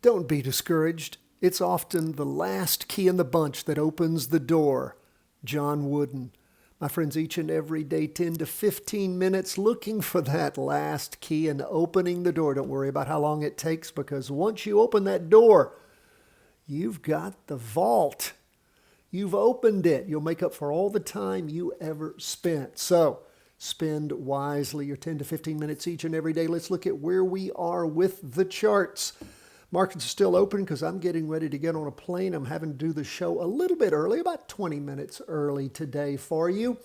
Don't be discouraged. It's often the last key in the bunch that opens the door. John Wooden. My friends, each and every day, 10 to 15 minutes looking for that last key and opening the door. Don't worry about how long it takes, because once you open that door, you've got the vault. You've opened it. You'll make up for all the time you ever spent. So spend wisely your 10 to 15 minutes each and every day. Let's look at where we are with the charts. Markets are still open because I'm getting ready to get on a plane. I'm having to do the show a little bit early, about 20 minutes early today for you.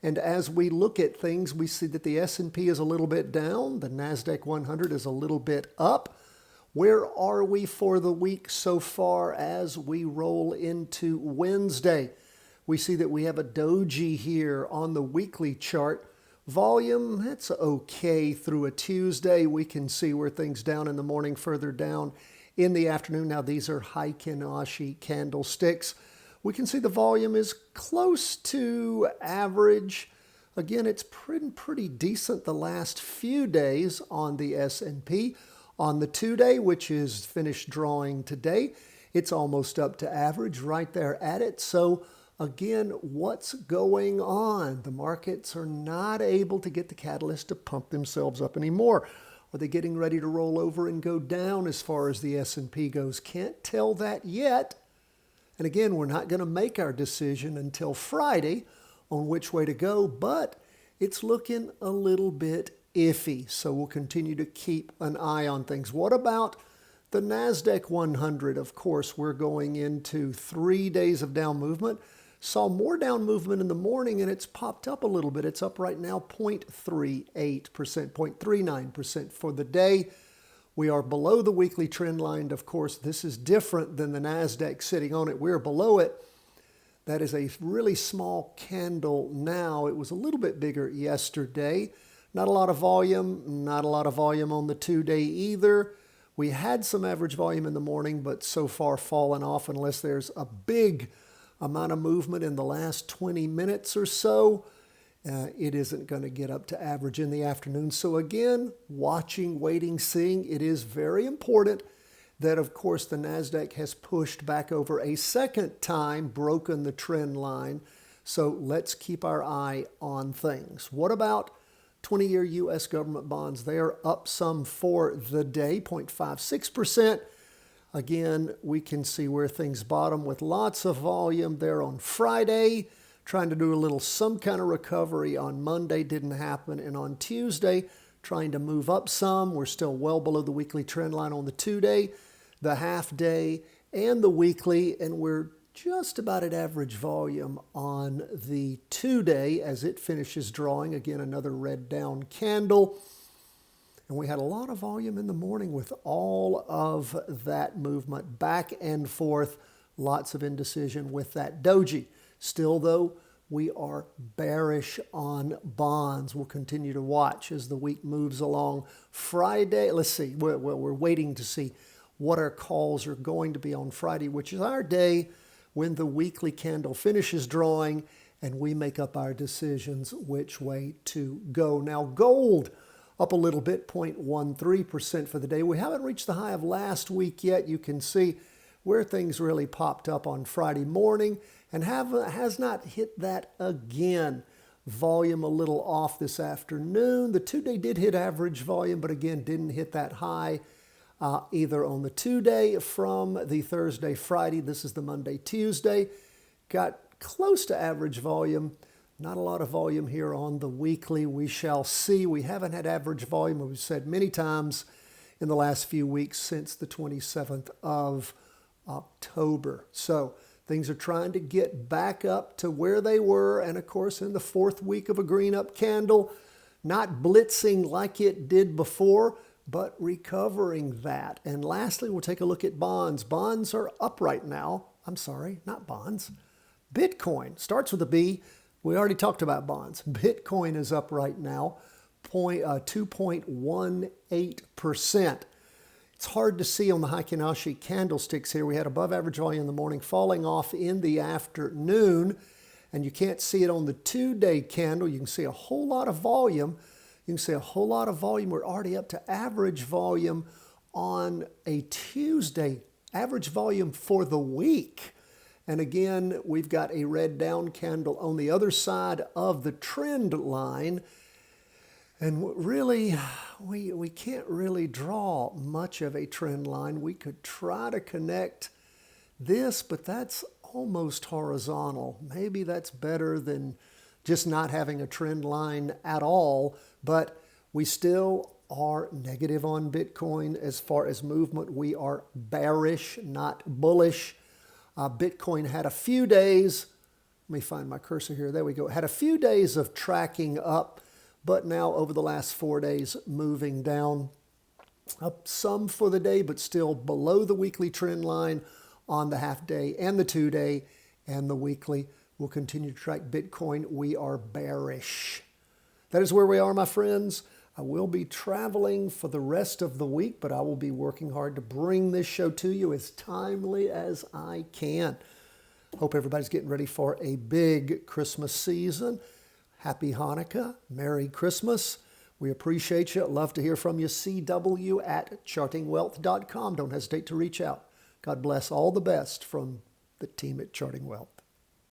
And as we look at things, we see that the S&P is a little bit down. The NASDAQ 100 is a little bit up. Where are we for the week so far as we roll into Wednesday? We see that we have a doji here on the weekly chart. Volume, that's okay through a Tuesday. We can see where things down in the morning, further down in the afternoon. Now, these are Heikin-Ashi candlesticks. We can see the volume is close to average. Again, it's pretty decent the last few days on the S&P. On the 2-day, which is finished drawing today, it's almost up to average, right there at it. So again, what's going on? The markets are not able to get the catalyst to pump themselves up anymore. Are they getting ready to roll over and go down as far as the S&P goes? Can't tell that yet. And again, we're not going to make our decision until Friday on which way to go, but it's looking a little bit iffy. So we'll continue to keep an eye on things. What about the NASDAQ 100? Of course, we're going into 3 days of down movement. Saw more down movement in the morning, and it's popped up a little bit. It's up right now 0.38%, 0.39% for the day. We are below the weekly trend line. Of course, this is different than the NASDAQ sitting on it. We're below it. That is a really small candle now. It was a little bit bigger yesterday. Not a lot of volume, not a lot of volume on the 2-day either. We had some average volume in the morning, but so far fallen off unless there's a big amount of movement in the last 20 minutes or so. It isn't going to get up to average in the afternoon. So again, watching, waiting, seeing. It is very important that, of course, the NASDAQ has pushed back over a second time, broken the trend line. So let's keep our eye on things. What about 20-year U.S. government bonds? They are up some for the day, 0.56%. Again, we can see where things bottom with lots of volume there on Friday, trying to do some kind of recovery on Monday, didn't happen. And on Tuesday, trying to move up some. We're still well below the weekly trend line on the 2-day, the half-day, and the weekly, and we're just about at average volume on the 2-day as it finishes drawing. Again, another red down candle. And we had a lot of volume in the morning with all of that movement back and forth. Lots of indecision with that doji. Still, though, we are bearish on bonds. We'll continue to watch as the week moves along. Friday, let's see. We're waiting to see what our calls are going to be on Friday, which is our day when the weekly candle finishes drawing and we make up our decisions which way to go. Now, gold up a little bit, 0.13% for the day. We haven't reached the high of last week yet. You can see where things really popped up on Friday morning and has not hit that again. Volume a little off this afternoon. The 2-day did hit average volume, but again, didn't hit that high either on the 2-day from the Thursday, Friday. This is the Monday, Tuesday. Got close to average volume. Not a lot of volume here on the weekly. We shall see. We haven't had average volume, we've said many times in the last few weeks since the 27th of October. So things are trying to get back up to where they were. And of course, in the 4th week of a green up candle, not blitzing like it did before, but recovering that. And lastly, we'll take a look at bonds. Bonds are up right now. I'm sorry, not bonds. Bitcoin starts with a B. We already talked about bonds. Bitcoin is up right now, 2.18%. It's hard to see on the Heikin-Ashi candlesticks here. We had above average volume in the morning, falling off in the afternoon. And you can't see it on the 2-day candle. You can see a whole lot of volume. We're already up to average volume on a Tuesday. Average volume for the week. And again, we've got a red down candle on the other side of the trend line. And really, we can't really draw much of a trend line. We could try to connect this, but that's almost horizontal. Maybe that's better than just not having a trend line at all, but we still are negative on Bitcoin as far as movement. We are bearish, not bullish. Bitcoin had a few days, let me find my cursor here, there we go, had a few days of tracking up, but now over the last 4 days moving down. Up some for the day, but still below the weekly trend line on the half day and the 2 day, and the weekly. We'll continue to track Bitcoin. We are bearish. That is where we are, my friends. I will be traveling for the rest of the week, but I will be working hard to bring this show to you as timely as I can. Hope everybody's getting ready for a big Christmas season. Happy Hanukkah. Merry Christmas. We appreciate you. Love to hear from you. CW@chartingwealth.com. Don't hesitate to reach out. God bless. All the best from the team at Charting Wealth.